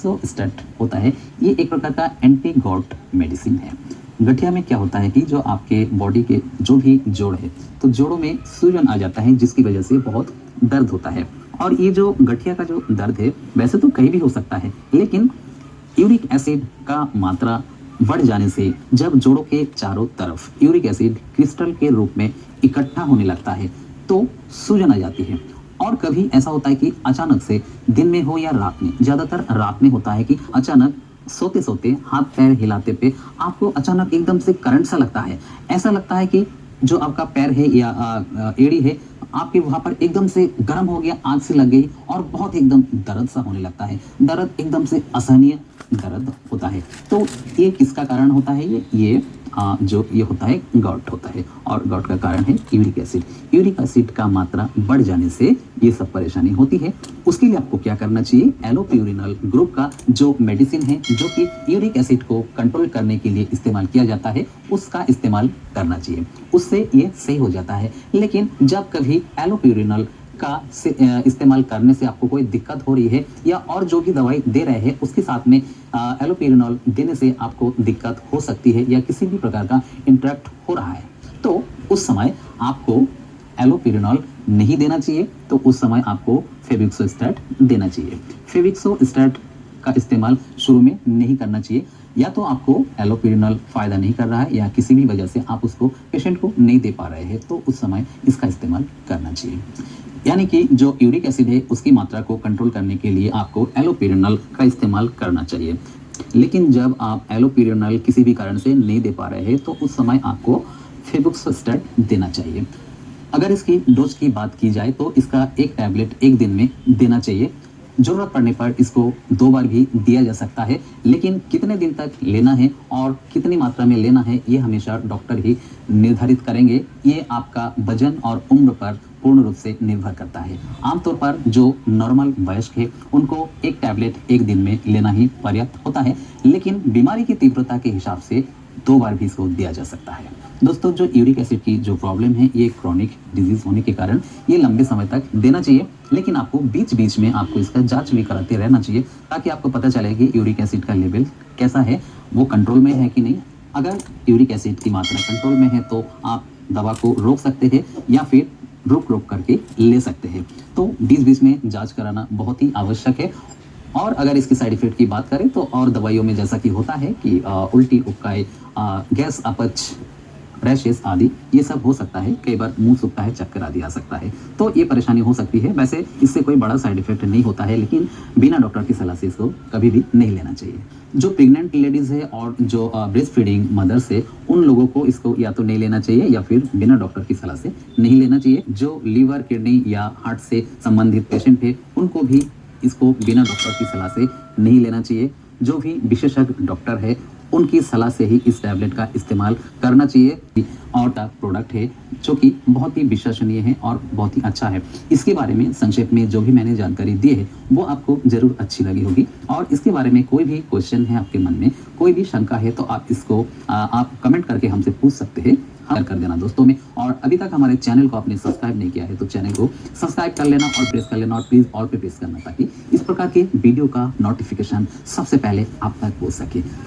जो स्टेट होता है ये एक प्रकार का एंटी गॉट मेडिसिन है। गठिया में क्या होता है कि जो आपके बॉडी के जो भी जोड़ है तो जोड़ों में सूजन आ जाता है जिसकी वजह से बहुत दर्द होता है। और ये जो गठिया का जो दर्द है वैसे तो कहीं भी हो सकता है, लेकिन यूरिक एसिड का मात्रा बढ़ जाने से जब जोड़ों के चारों तरफ यूरिक एसिड क्रिस्टल के रूप में इकट्ठा होने लगता है तो सूजन आ जाती है। और कभी ऐसा होता है कि अचानक से दिन में हो या रात में, ज्यादातर रात में होता है कि अचानक सोते सोते हाथ पैर हिलाते पे आपको अचानक एकदम से करंट सा लगता है। ऐसा लगता है कि जो आपका पैर है या एड़ी है आपके वहां पर एकदम से गर्म हो गया, आग से लग गई और बहुत एकदम दर्द सा होने लगता है। दर्द एकदम से असहनीय दर्द होता है। तो ये किसका कारण होता है? ये जो ये होता है गॉट होता है, और गॉट का कारण है यूरिक एसिड। यूरिक एसिड का मात्रा बढ़ जाने से ये सब परेशानी होती है। उसके लिए आपको क्या करना चाहिए? एलोप्यूरिनॉल ग्रुप का जो मेडिसिन है जो कि यूरिक एसिड को कंट्रोल करने के लिए इस्तेमाल किया जाता है उसका इस्तेमाल करना चाहिए। उससे ये सही हो जाता है। लेकिन जब कभी एलोप्यूरिनॉल का इस्तेमाल करने से आपको कोई दिक्कत हो रही है या और जो भी दवाई दे रहे हैं उसके साथ में एलोपेरिनॉल देने से आपको दिक्कत हो सकती है या किसी भी प्रकार का इंटरेक्ट हो रहा है तो उस समय आपको एलोपेरिनॉल नहीं देना चाहिए। तो उस समय आपको फेविक्सोस्टैट देना चाहिए। फेविक्सोस्टैट का इस्तेमाल शुरू में नहीं करना चाहिए। या तो आपको एलोपेरिनॉल फायदा नहीं कर रहा है या किसी भी वजह से आप उसको पेशेंट को नहीं दे पा रहे हैं तो उस समय इसका इस्तेमाल करना चाहिए। यानी कि जो यूरिक एसिड है उसकी मात्रा को कंट्रोल करने के लिए आपको एलोपेरिनॉल का इस्तेमाल करना चाहिए। लेकिन जब आप एलोपेरिनॉल किसी भी कारण से नहीं दे पा रहे हैं तो उस समय आपको फेविक्सोस्टैट देना चाहिए। अगर इसकी डोज की बात की जाए तो इसका एक टैबलेट एक दिन में देना चाहिए। जरूरत पड़ने पर इसको 2 बार भी दिया जा सकता है, लेकिन कितने दिन तक लेना है और कितनी मात्रा में लेना है ये हमेशा डॉक्टर ही निर्धारित करेंगे। ये आपका वजन और उम्र पर पूर्ण रूप से निर्भर करता है। आमतौर पर जो नॉर्मल वयस्क है उनको एक टैबलेट एक दिन में लेना ही पर्याप्त होता है, लेकिन बीमारी की तीव्रता के हिसाब से 2 बार भी इसको दिया जा सकता है। दोस्तों, जो यूरिक एसिड की जो प्रॉब्लम है ये क्रॉनिक डिजीज होने के कारण ये लंबे समय तक देना चाहिए, लेकिन आपको बीच बीच में आपको इसका जांच भी कराते रहना चाहिए ताकि आपको पता चले कि यूरिक एसिड का लेवल कैसा है, वो कंट्रोल में है कि नहीं। अगर यूरिक एसिड की मात्रा कंट्रोल में है तो आप दवा को रोक सकते हैं या फिर रुक रुक करके ले सकते हैं। तो बीच बीच में जांच कराना बहुत ही आवश्यक है। और अगर इसकी साइड इफेक्ट की बात करें तो और दवाइयों में जैसा कि होता है कि उल्टी, उबकाई, गैस, अपच, रैशेस आदि ये सब हो सकता है। कई बार मुंह सूखता है, चक्कर आदि आ सकता है, तो ये परेशानी हो सकती है। वैसे इससे कोई बड़ा साइड इफेक्ट नहीं होता है, लेकिन बिना डॉक्टर की सलाह से इसको कभी भी नहीं लेना चाहिए। जो प्रेग्नेंट लेडीज है और जो ब्रेस्ट फीडिंग मदर्स है उन लोगों को इसको या तो नहीं लेना चाहिए या फिर बिना डॉक्टर की सलाह से नहीं लेना चाहिए। जो लीवर, किडनी या हार्ट से संबंधित पेशेंट है उनको भी इसको बिना डॉक्टर की सलाह से नहीं लेना चाहिए। जो भी विशेषज्ञ डॉक्टर है उनकी सलाह से ही इस टैबलेट का इस्तेमाल करना चाहिए। और प्रोडक्ट है जो कि बहुत ही विश्वसनीय है और बहुत ही अच्छा है। इसके बारे में संक्षेप में जो भी मैंने जानकारी दी है वो आपको जरूर अच्छी लगी होगी। और इसके बारे में कोई भी क्वेश्चन है आपके मन में, कोई भी शंका है तो आप इसको आप कमेंट करके हमसे पूछ सकते हैं। कर देना दोस्तों में। और अभी तक हमारे चैनल को आपने सब्सक्राइब नहीं किया है तो चैनल को सब्सक्राइब कर लेना और प्रेस कर लेना, और प्लीज ऑल पे प्रेस करना ताकि इस प्रकार के वीडियो का नोटिफिकेशन सबसे पहले आप तक पहुंच सके।